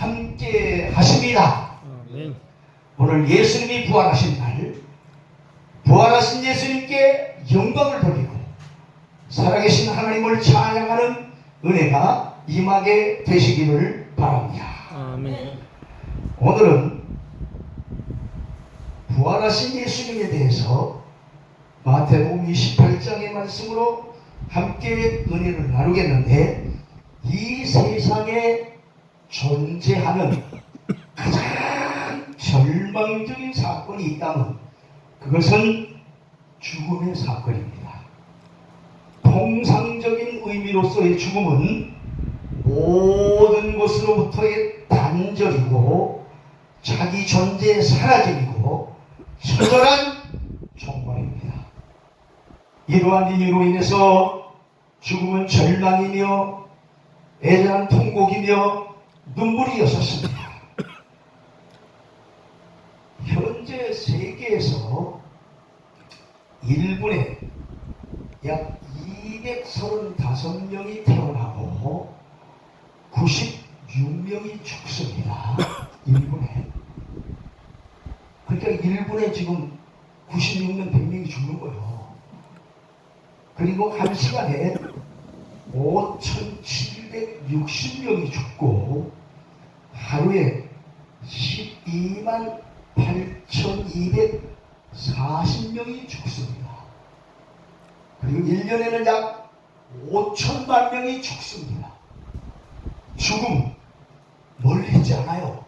함께 하십니다. 아멘. 오늘 예수님이 부활하신 날, 부활하신 예수님께 영광을 돌리고 살아계신 하나님을 찬양하는 은혜가 임하게 되시기를 바랍니다. 아멘. 오늘은 부활하신 예수님에 대해서 마태복음 28장의 말씀으로 함께 은혜를 나누겠는데, 이 세상에 존재하는 가장 절망적인 사건이 있다면 그것은 죽음의 사건입니다. 통상적인 의미로서의 죽음은 모든 것으로부터의 단절이고 자기 존재의 사라짐이고 처절한 종말입니다. 이러한 이유로 인해서 죽음은 절망이며 애잔한 통곡이며 눈물이었었습니다. 현재 세계에서 1분에 약 235명이 태어나고 96명이 죽습니다. 1분에. 그러니까 1분에 지금 96명, 100명이 죽는 거예요. 그리고 한 시간에 5,760명이 죽고 하루에 12만 8,240명이 죽습니다. 그리고 1년에는 약 5천만 명이 죽습니다. 죽음 멀리 있지 않아요.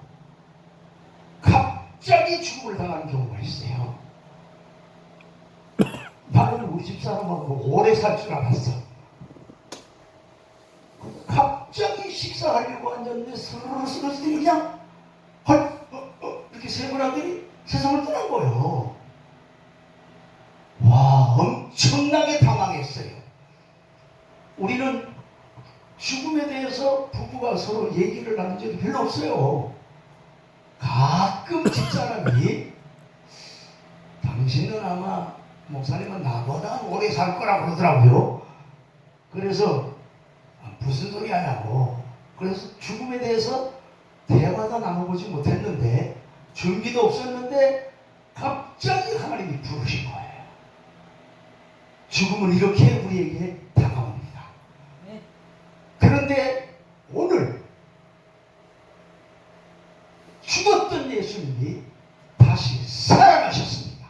갑자기 죽음을 당하는 경우가 있어요. 나는 우리 집사람하고 오래 살 줄 알았어. 갑자기 식사하려고 앉았는데 스르스르 그냥 이렇게 세 분아들이 세상을 떠난 거예요. 와, 엄청나게 당황했어요. 우리는 죽음에 대해서 부부가 서로 얘기를 나눈 적이 별로 없어요. 가끔 집사람이 당신은 아마 목사님은 나보다 오래 살 거라고 그러더라고요. 그래서 무슨 소리 하냐고. 그래서 죽음에 대해서 대화도 나눠보지 못했는데, 준비도 없었는데 갑자기 하나님이 부르신 거예요. 죽음은 이렇게 우리에게 다가옵니다. 그런데 오늘 죽었던 예수님이 다시 살아나셨습니다.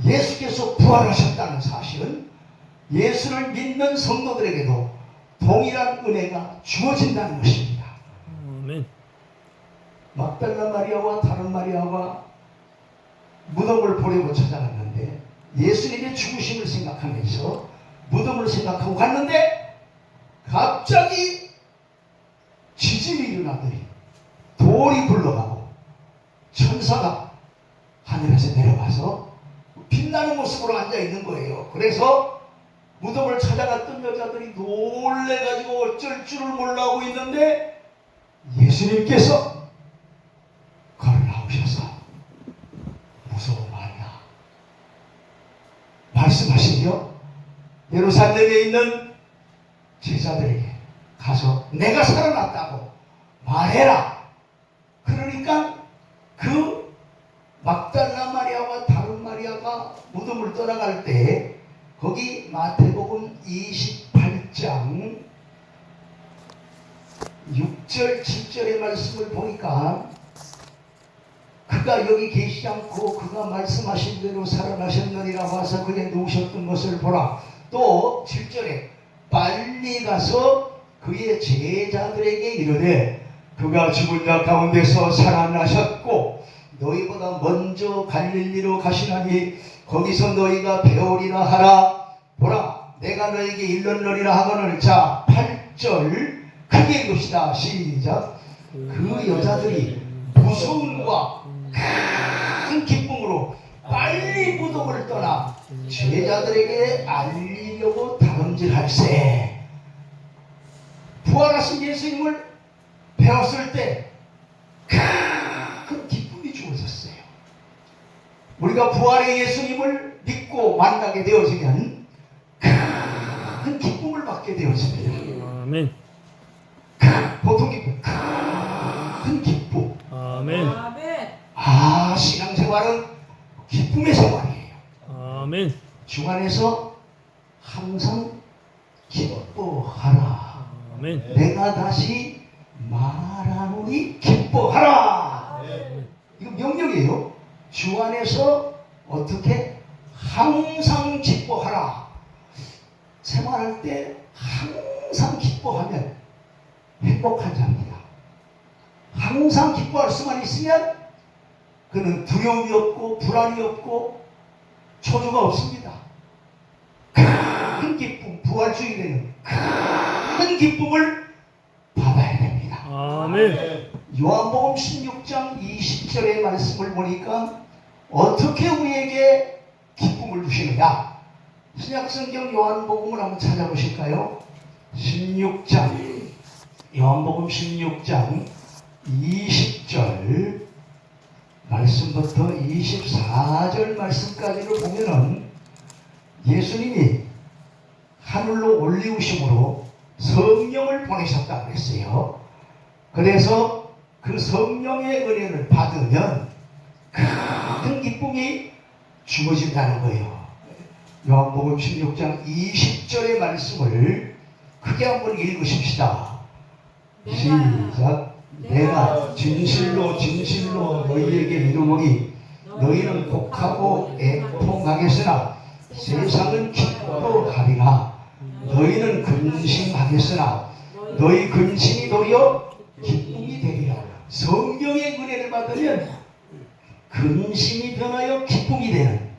예수께서 부활하셨다는 사실은 예수를 믿는 성도들에게도 동일한 은혜가 주어진다는 것입니다. 아멘. 막달라 마리아와 다른 마리아가 무덤을 보려고 찾아갔는데 예수님의 죽으심을 생각하면서 무덤을 생각하고 갔는데 갑자기 지진이 일어나더니 돌이 굴러가고 천사가 하늘에서 내려와서 빛나는 모습으로 앉아있는 거예요. 그래서 무덤을 찾아갔던 여자들이 놀래가지고 어쩔 줄을 몰라하고 있는데 예수님께서 걸어 나오셔서 무서워 말라 말씀하시며 예루살렘에 있는 제자들에게 가서 내가 살아났다고 말해라. 그러니까 그 막달라 마리아와 다른 마리아가 무덤을 떠나갈 때 거기 마태복음 28장 6절 7절의 말씀을 보니까 그가 여기 계시지 않고 그가 말씀하신 대로 살아나셨느니라 와서 그에 누우셨던 것을 보라. 또 7절에 빨리 가서 그의 제자들에게 이르되 그가 죽은 자 가운데서 살아나셨고 너희보다 먼저 갈릴리로 가시나니 거기서 너희가 배우리라 하라. 보라 내가 너에게 일렀느니라 하거늘. 자 8절 크게 읽읍시다. 시작. 그 여자들이 무서움과 큰 기쁨으로 빨리 무덤을 떠나 제자들에게 알리려고 다름질할세. 부활하신 예수님을 배웠을 때 큰 기쁨이 주어졌어요. 우리가 부활의 예수님을 믿고 만나게 되어지면 큰 기쁨을 받게 되어집니다. 아멘. 보통 기쁨, 큰 큰 기쁨. 아멘. 아, 신앙생활은 기쁨의 생활이에요. 아멘. 주 안에서 항상 기뻐하라. 아멘. 내가 다시 말하노니 기뻐하라. 이거 명령이에요. 주 안에서 어떻게 항상 기뻐하라. 생활할 때 항상 기뻐하면 행복한 자입니다. 항상 기뻐할 수만 있으면 그는 두려움이 없고 불안이 없고 초조가 없습니다. 큰 기쁨, 부활주일에는 큰 기쁨을 받아야 됩니다. 아멘. 요한복음 16장 20절의 말씀을 보니까 어떻게 우리에게 기쁨을 주시느냐. 신약성경 요한복음을 한번 찾아보실까요? 16장, 요한복음 16장 20절 말씀부터 24절 말씀까지를 보면은 예수님이 하늘로 올리우심으로 성령을 보내셨다고 그랬어요. 그래서 그 성령의 은혜를 받으면 큰 기쁨이 주어진다는 거예요. 요한복음 16장 20절의 말씀을 크게 한번 읽으십시다. 시작. 내가 진실로 진실로 너희에게 이르노니 너희는 곡하고 애통하겠으나 세상은 기뻐하리라. 너희는 근심하겠으나 너희 근심이 도리어 기쁨이 되리라. 성령의 은혜를 받으면 근심이 변하여 기쁨이 되는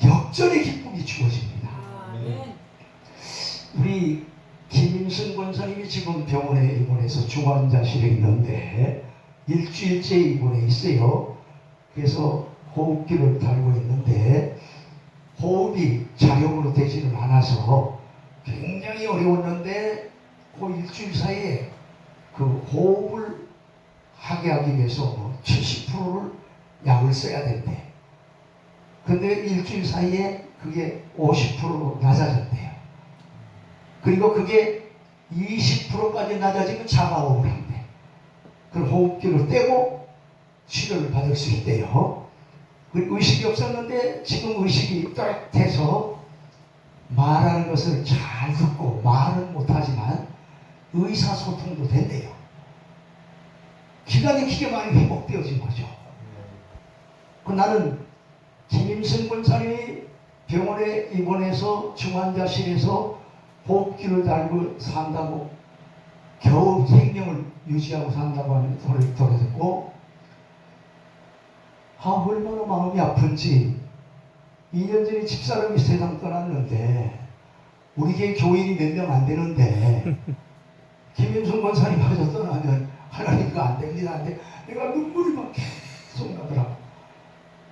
역전의 기쁨이 주어집니다. 우리 김인순 권사님이 지금 병원에 입원해서 중환자실에 있는데 일주일째 입원해 있어요. 그래서 호흡기를 달고 있는데 호흡이 자력으로 되지는 않아서 굉장히 어려웠는데 그 일주일 사이에 그 호흡을 하게 하기 위해서 70%를 약을 써야 된대. 근데 일주일 사이에 그게 50%로 낮아졌대요. 그리고 그게 20%까지 낮아지면 자가호흡을 한대. 그럼 호흡기를 떼고 치료를 받을 수 있대요. 의식이 없었는데 지금 의식이 뚜렷해서 말하는 것을 잘 듣고 말은 못하지만 의사소통도 된대요. 기가 막히게 많이 회복되어진 거죠. 나는 김임승 권사님이 병원에 입원해서 중환자실에서 호흡기를 달고 산다고 겨우 생명을 유지하고 산다고 하는 소리를 듣고 얼마나 마음이 아픈지. 2년 전에 집사람이 세상 떠났는데 우리 교회 교인이 몇 명 안 되는데 김임승 권사님 마저 떠나면 하나님 그거 안 됩니다. 안 돼. 내가 눈물이 막 계속 나더라고.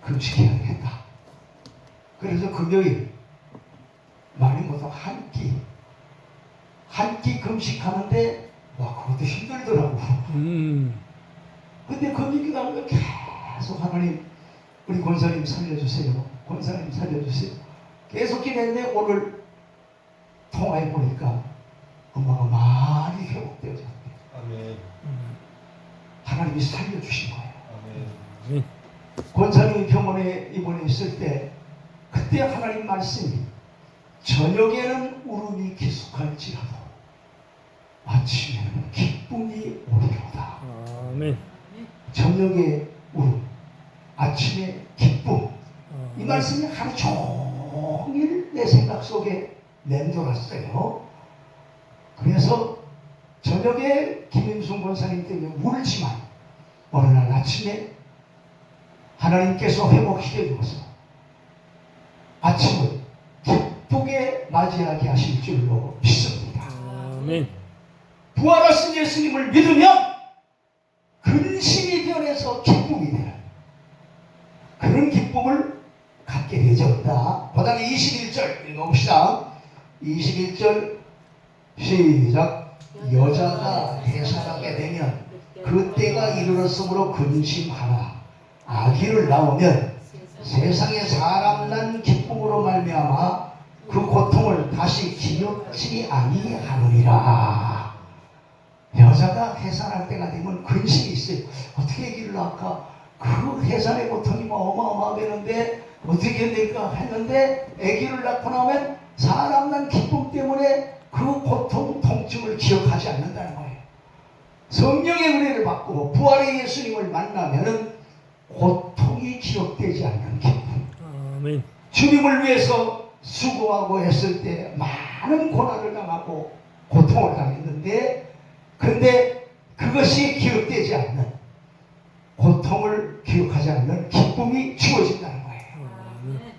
금식해야겠다. 그래서 금요일 많이 못하고 한 끼 금식하는데 와 그것도 힘들더라고. 근데 금식이 나오면 계속 하나님 우리 권사님 살려주세요. 권사님 살려주세요. 계속 기도했는데 오늘 통화해 보니까 엄마가 많이 회복되어졌대요. 아멘. 하나님이 살려주신 거예요. 아멘. 권사님이 병원에 입원해 있을 때 그때 하나님 말씀이 저녁에는 울음이 기숙할지라도 아침에는 기쁨이 오리로다. 아멘. 저녁에 울음, 아침에 기쁨. 이 말씀이 하루 종일 내 생각 속에 맴돌았어요. 그래서 저녁에 김임순 권사님 때문에 울지만 어느 날 아침에 하나님께서 회복시켜 주어서 아침을 기쁘게 맞이하게 하실 줄로 믿습니다. 아멘. 부활하신 예수님을 믿으면 근심이 변해서 기쁨이 되는 그런 기쁨을 갖게 되어진다. 그 다음에 21절 읽어봅시다. 21절 시작. 여자가 해산하게 되면 그때가 이르렀으므로 근심하라. 아기를 낳으면 세상에 사람 난 기쁨으로 말미암아 그 고통을 다시 기억지 아니하느니라. 여자가 해산할 때가 되면 근심이 있어요. 어떻게 아기를 낳을까? 그 해산의 고통이 뭐 어마어마하겠는데 어떻게 해야 될까 했는데 아기를 낳고 나면 사람 난 기쁨 때문에 그 고통, 통증을 기억하지 않는다는 거예요. 성령의 은혜를 받고 부활의 예수님을 만나면은 고통이 기억되지 않는 기쁨. 아멘. 주님을 위해서 수고하고 했을 때 많은 고난을 당하고 고통을 당했는데 근데 그것이 기억되지 않는 고통을 기억하지 않는 기쁨이 주어진다는 거예요.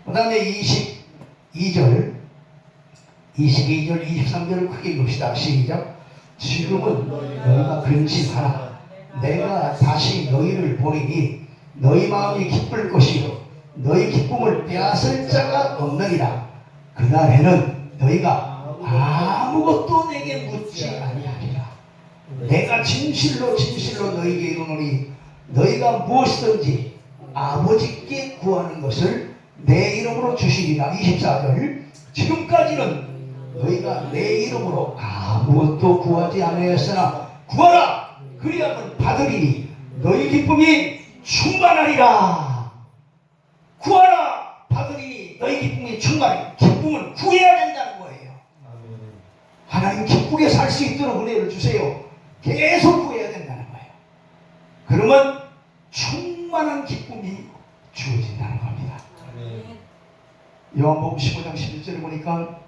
그 다음에 22절 23절을 크게 읽읍시다. 시작. 지금은 너희가 근심하라. 내가 다시 너희를 보리니 너희 마음이 기쁠 것이요 너희 기쁨을 빼앗을 자가 없느니라. 그날에는 너희가 아무것도 내게 묻지 아니하리라. 내가 진실로 진실로 너희에게 이르노니 너희가 무엇이든지 아버지께 구하는 것을 내 이름으로 주시리라. 24절. 지금까지는 너희가 내 이름으로 아무것도 구하지 아니하였으나 구하라. 그리하면 받으리니 너희 기쁨이 충만하리라. 구하라. 받으리니 너희 기쁨이 충만하리라. 기쁨은 구해야 된다는 거예요. 하나님 기쁘게 살 수 있도록 은혜를 주세요. 계속 구해야 된다는 거예요. 그러면 충만한 기쁨이 주어진다는 겁니다. 요한복음 15장 11절에 보니까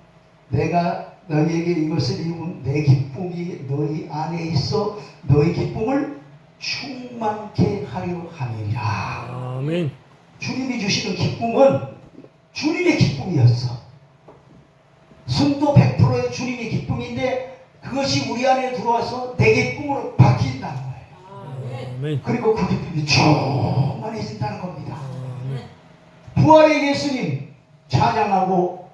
내가 너희에게 이것을 이루면 내 기쁨이 너희 안에 있어 너희 기쁨을 충만케 하려 함이니라. 아멘. 주님이 주시는 기쁨은 주님의 기쁨이었어. 순도 100%의 주님의 기쁨인데 그것이 우리 안에 들어와서 내 기쁨으로 바뀐다는 거예요. 아멘. 그리고 그 기쁨이 충만해진다는 겁니다. 부활의 예수님 찬양하고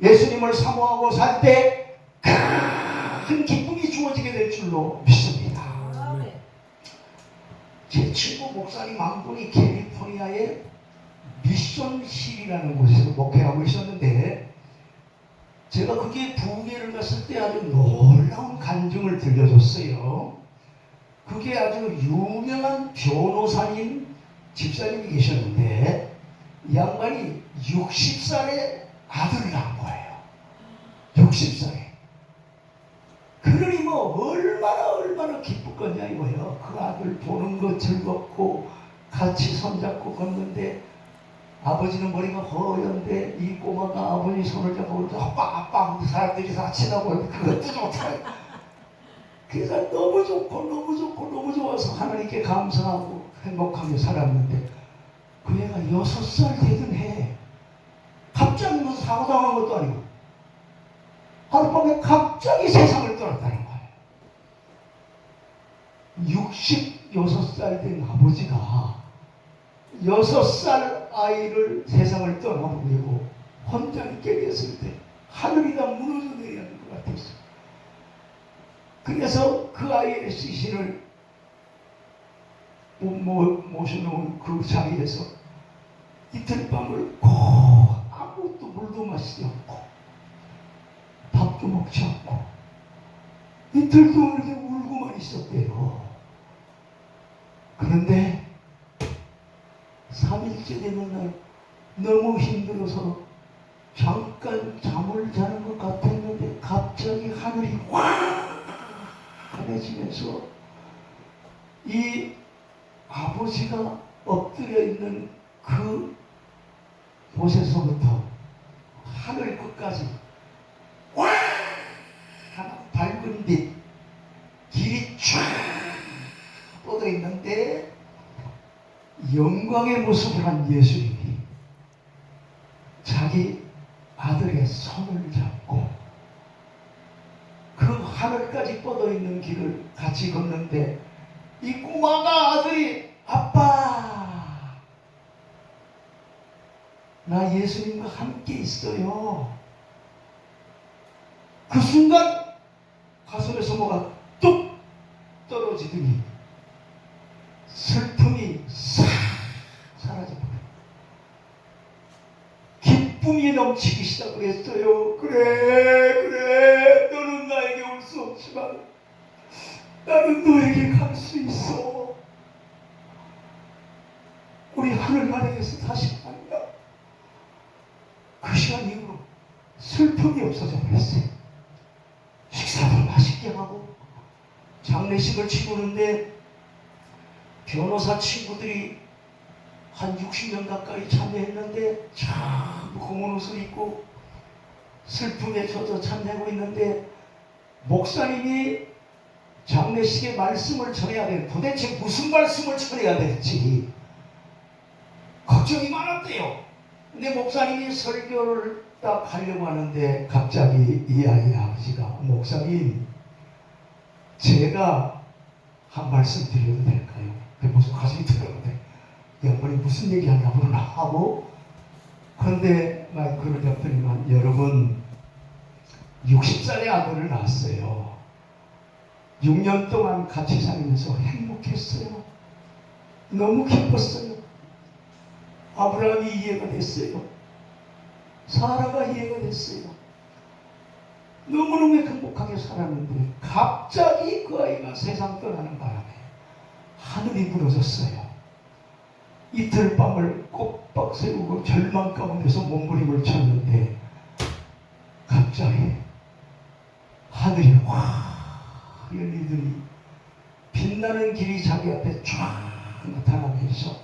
예수님을 사모하고 살 때 큰 기쁨이 주어지게 될 줄로 믿습니다. 제 친구 목사님 한 분이 캘리포니아의 미션실이라는 곳에서 목회하고 있었는데 제가 거기에 부흥회를 갔을 때 아주 놀라운 간증을 들려줬어요. 그게 아주 유명한 변호사님 집사님이 계셨는데 이 양반이 60살에 아들을 낳은 거예요. 60살에. 그러니 뭐 얼마나 기쁘겠냐 이거예요. 그 아들 보는 거 즐겁고 같이 손잡고 걷는데 아버지는 머리가 허연데 이 꼬마가 아버지 손을 잡고 아빠 사람들이 다 치다보면 그것도 좋다. 그래서 너무 좋고 좋아서 하나님께 감사하고 행복하게 살았는데 그 애가 6살 되던 해 갑자기 무슨 사고 당한 것도 아니고 하룻밤에 갑자기 세상을 떠났다는 거예요. 66살 된 아버지가 6살 아이를 세상을 떠나보내고 혼자 있게 됐을 때 하늘이 다 무너져 내려야 할 것 같았어요. 그래서 그 아이의 시신을 모셔놓은 그 자리에서 이틀 밤을 아무것도 물도 마시지 않고 밥도 먹지 않고 이틀 동안 이렇게 울고만 있었대요. 그런데 3일째 되는 날 너무 힘들어서 잠깐 잠을 자는 것 같았는데 갑자기 하늘이 확 환해지면서 이 아버지가 엎드려 있는 그 곳에서부터 하늘 끝까지 와 밝은 빛 길이 쫙 뻗어 있는데 영광의 모습을 한 예수님이 자기 아들의 손을 잡고 그 하늘까지 뻗어 있는 길을 같이 걷는데 이 꼬마가 아들이 아빠 나 예수님과 함께 있어요. 그 순간 가슴에서 뭐가 뚝 떨어지더니 슬픔이 싹 사라져버려. 기쁨이 넘치기 시작을 했어요. 그래 너는 나에게 올 수 없지만 나는 너에게 갈 수 있어. 우리 하늘나라에서 다시 만나. 그 시간 이후로 슬픔이 없어져 버렸어요. 식사도 맛있게 하고 장례식을 치르는데 변호사 친구들이 한 60명 가까이 참여했는데 참 검은 옷을 입고 슬픔에 젖어 참여하고 있는데 목사님이 장례식에 말씀을 전해야 될 도대체 무슨 말씀을 전해야 될지 걱정이 많았대요. 근데 목사님이 설교를 딱 하려고 하는데 갑자기 이 아이의 아버지가 목사님 제가 한 말씀 드려도 될까요? 그게 무슨 가슴이 들었는데 양반이 무슨 얘기 하려고 그러나 하고 그런데 마이크를 잡더니만 여러분 60살의 아들을 낳았어요. 6년 동안 같이 살면서 행복했어요. 너무 기뻤어요. 아브라함이 이해가 됐어요. 사라가 이해가 됐어요. 너무너무 행복하게 살았는데 갑자기 그 아이가 세상 떠나는 바람에 하늘이 무너졌어요. 이틀 밤을 꼬박 세우고 절망 가운데서 몸부림을 쳤는데 갑자기 하늘이 확 열리더니 빛나는 길이 자기 앞에 쫙 나타나면서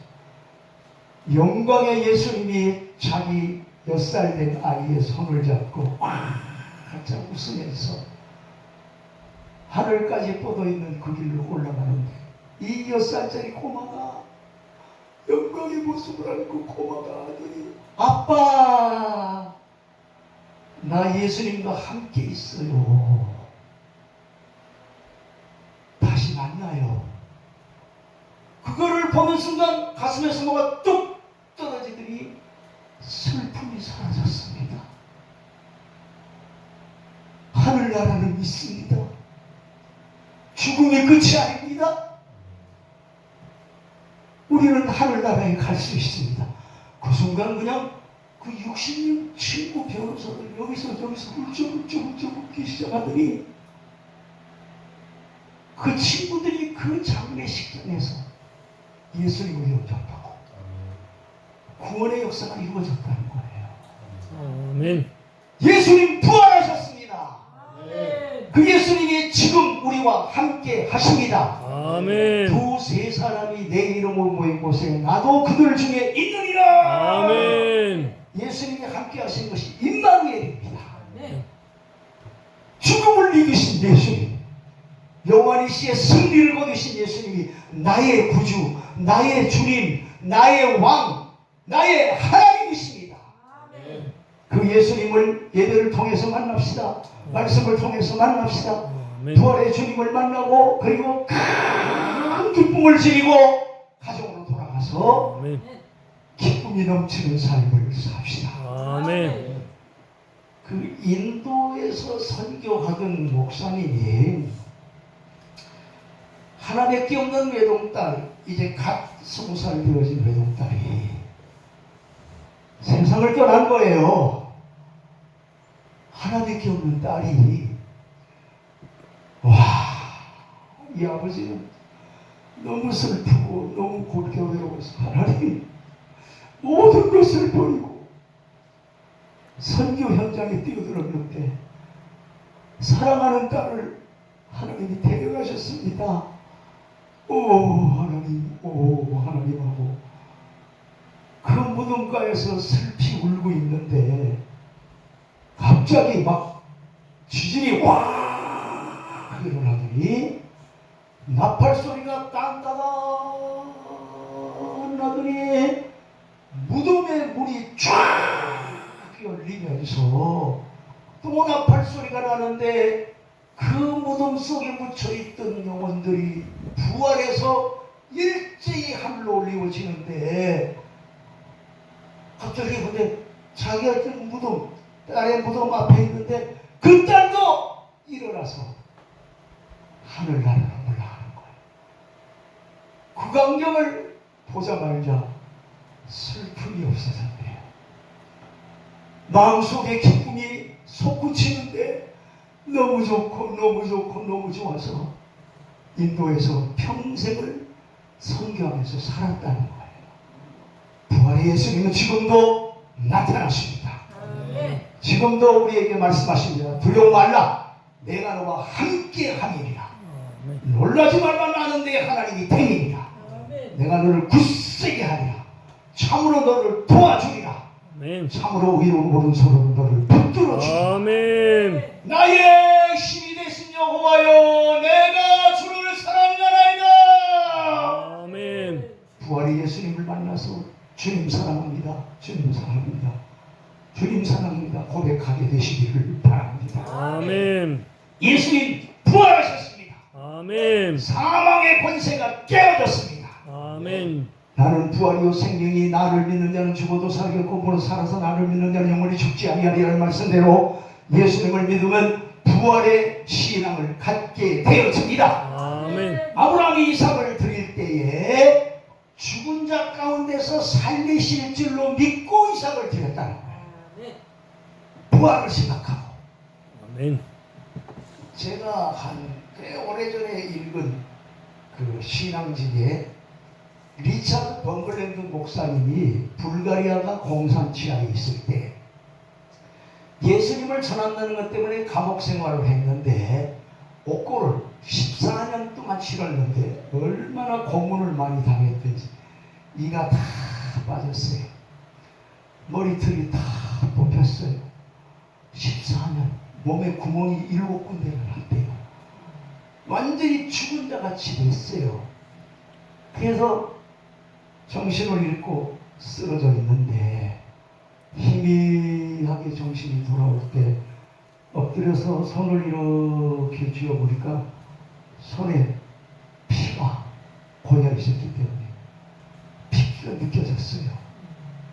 영광의 예수님이 자기 6살 된 아이의 손을 잡고 활짝 웃으면서 하늘까지 뻗어있는 그 길로 올라가는데 이 6살짜리 꼬마가 영광의 모습을 알고 꼬마가 하더니 아빠 나 예수님과 함께 있어요. 다시 만나요. 그거를 보는 순간 가슴에서 뭐가 뚝 떨어지더니 슬픔이 사라졌습니다. 하늘나라는 있습니다. 죽음의 끝이 아닙니다. 우리는 하늘나라에 갈 수 있습니다. 그 순간 그냥 그 60년 친구 변호사들 여기서 저기서 훌쩍훌쩍 웃기 시작하더니 그 친구들이 그 장례식장에서 예수님을 영접하고 구원의 역사가 이루어졌다는 거예요. 아멘. 예수님 부활하셨습니다. 네. 그 예수님이 지금 우리와 함께 하십니다. 아멘. 두세 사람이 내 이름으로 모인 곳에 나도 그들 중에 있느니라. 아멘. 예수님이 함께 하신 것이 임마누엘입니다. 네. 죽음을 이기신 예수님, 요한이 씨의 승리를 거두신 예수님이 나의 구주, 나의 주님, 나의 왕, 나의 하나님이십니다. 아멘. 그 예수님을 예배를 통해서 만납시다. 말씀을 통해서 만납시다. 아멘. 부활의 주님을 만나고 그리고 큰 기쁨을 지니고 가정으로 돌아가서 아멘. 기쁨이 넘치는 삶을 삽시다. 아멘. 그 인도에서 선교하던 목사님이 하나밖에 없는 외동딸, 이제 갓 20살 되어진 외동딸이 세상을 떠난 거예요. 하나밖에 없는 딸이 이 아버지는 너무 슬프고 너무 골게 외로워서 하나님 모든 것을 버리고 선교 현장에 뛰어들었는데 사랑하는 딸을 하나님이 데려가셨습니다. 오 하나님하고 그 무덤가에서 슬피 울고 있는데 갑자기 막 지진이 확 일어나더니 나팔 소리가 땅따다 나더니 무덤에 물이 쫙 열리면서 또 나팔 소리가 나는데 그 무덤 속에 묻혀있던 영혼들이 부활해서 일제히 하늘로 올리워지는데 갑자기 근데 자기가 있던 무덤, 딸의 무덤 앞에 있는데 그 딸도 일어나서 하늘나라로 올라가는 거예요. 그 광경을 보자마자 슬픔이 없어졌네요. 마음속에 기쁨이 솟구치는데 너무 좋고 너무 좋고 너무 좋아서 인도에서 평생을 선교하면서 살았다는 거예요. 부활의 예수님은 지금도 나타나십니다. 지금도 우리에게 말씀하십니다. 두려워 말라. 내가 너와 함께 함이니라. 놀라지 말라. 나는 내 하나님이 됨이니라. 내가 너를 굳세게 하리라. 참으로 너를 도와주리라. 아멘. 참으로 의로운 오른손으로 너를 붙들어 주리라. 아멘. 나의 힘이 되신 여호와여, 내가 주를 사랑하나이다. 아멘. 부활의 예수님을 만나서 주님 사랑합니다. 주님 사랑합니다. 주님 사랑합니다. 고백하게 되시기를 바랍니다. 아멘. 예수님 부활하셨습니다. 아멘. 사망의 권세가 깨어졌습니다. 아멘. 나는 부활이요 생명이, 나를 믿는 자는 죽어도 살겠고 무릇 살아서 나를 믿는 자는 영원히 죽지 아니하리라는 말씀대로 예수님을 믿으면 부활의 신앙을 갖게 되어집니다. 아멘. 아브라함이 이삭을 드릴 때에 죽은 자 가운데서 살리실 줄로 믿고 이삭을 드렸다는 거예요. 부활을 생각하고. 아멘. 제가 한 꽤 오래전에 읽은 그 신앙집에 리차드 벙글랜드 목사님이 불가리아가 공산치하에 있을 때 예수님을 전한다는 것 때문에 감옥 생활을 했는데 옥고를 14년 동안 치렀는데 얼마나 고문을 많이 당했든지 이가 다 빠졌어요. 머리털이 다 뽑혔어요. 14년 몸에 구멍이 7군데가 났대요. 완전히 죽은 자 같이 됐어요. 그래서 정신을 잃고 쓰러져 있는데 희미하게 정신이 돌아올 때 엎드려서 손을 이렇게 쥐어보니까 손에 피가 고여 있었기 때문에 피가 느껴졌어요.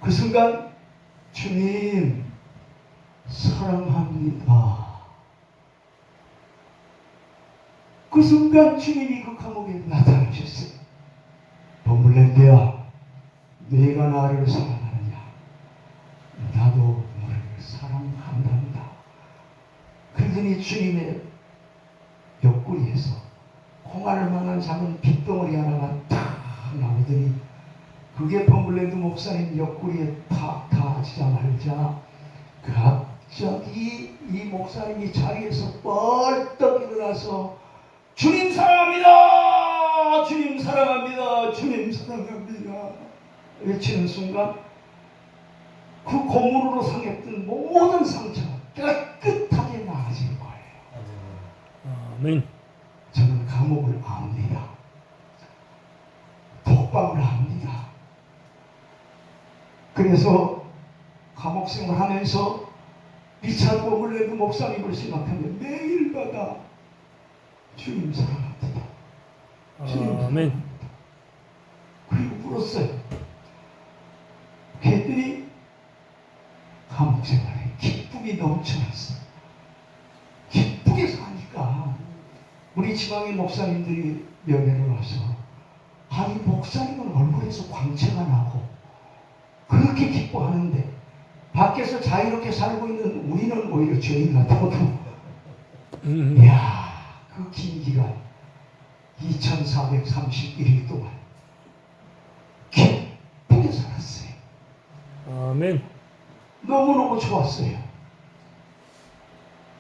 그 순간 주님 사랑합니다. 그 순간 주님이 그 감옥에 나타나셨어요. 벙글랜드야, 네가 나를 사랑하느냐? 나도 너를 사랑한단다. 그러더니 주님의 옆구리에서 콩알을 만한 작은 빗덩어리 하나가 탁 나오더니 그게 벙글랜드 목사님 옆구리에 탁 닿자마자 갑자기 이 목사님이 자리에서 뻘떡 일어나서 주님 사랑합니다. 주님 사랑합니다. 주님 사랑합니다. 외치는 순간 그 고문으로 상했던 모든 상처가 깨끗하게 나아진 거예요. 아멘. 저는 감옥을 압니다. 독방을 압니다. 그래서 감옥 생활하면서 리차드 벙글랜드 목사님을 생각하면 매일마다 주님 사랑합니다. 주님 아멘. 사랑합니다. 그리고 울었어요. 그랬더니 감옥 생활에 기쁨이 넘쳐났어요. 기쁘게 사니까 우리 지방의 목사님들이 면회를 와서 아니 목사님은 얼굴에서 광채가 나고 그렇게 기뻐하는데 밖에서 자유롭게 살고 있는 우리는 오히려 죄인 같아도 이야 그 긴 기간 2431일 동안 기쁘게 살았어요. 아멘. 너무너무 좋았어요.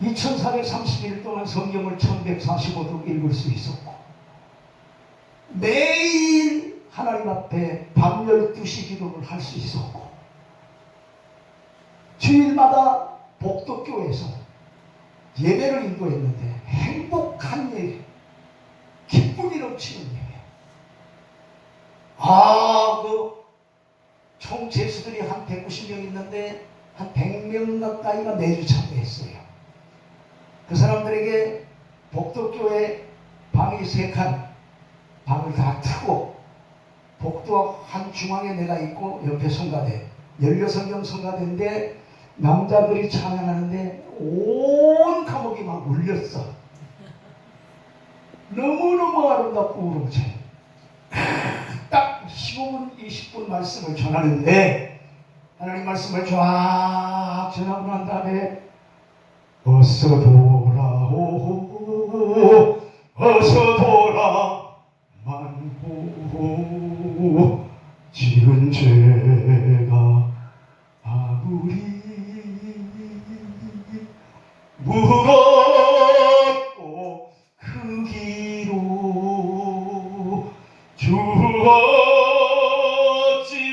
2431일 동안 성경을 1145도 읽을 수 있었고 매일 하나님 앞에 밤 12시 기도를 할 수 있었고 주일마다 복덕교회에서 예배를 인도했는데 행복한 예배, 기쁨이 넘치는 예배. 총 제수들이 한 190명 있는데 한 100명 가까이가 매주 참여했어요. 그 사람들에게 복덕교회 방이 3칸, 방을 다 트고 복도 한 중앙에 내가 있고 옆에 성가대, 열려성경 성가대인데 남자들이 찬양하는데 온 감옥이 막 울렸어. 너무너무 아름답고 우렁차요. 딱 15분, 20분 말씀을 전하는데 하나님 말씀을 쫙 전하고 난 다음에 어서 돌아오, 어서 돌아오. 않고 지은 죄가 아무리 무겁고 크기로 주었지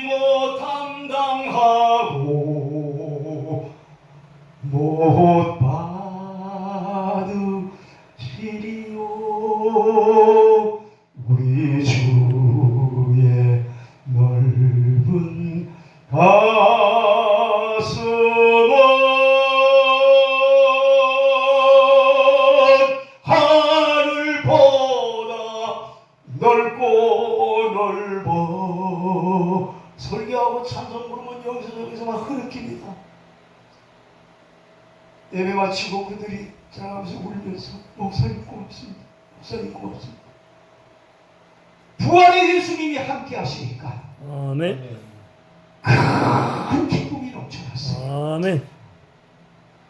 못함당하고 못 받으시리요. 우리 주의 넓은 가슴은 하늘보다 넓고 넓어. 설교하고 찬송 부르면 여기서 저기서 막 흐느낍니다. 예배 마치고 그들이 자라면서 울면서 목사님 고맙습니다. 목사님 고맙습니다. 부활의 예수님이 함께 하시니까 아멘. 큰 기쁨이 넘쳐났어요. 아멘.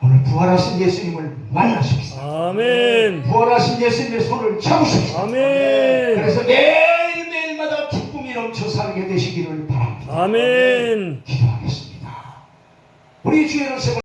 오늘 부활하신 예수님을 만나십시오. 아멘. 부활하신 예수님의 손을 잡으십시오. 아멘. 그래서 매일매일마다 기쁨이 넘쳐 살게 되시기를 바랍니다. 아멘. 기도하겠습니다. 우리 주의 이름으로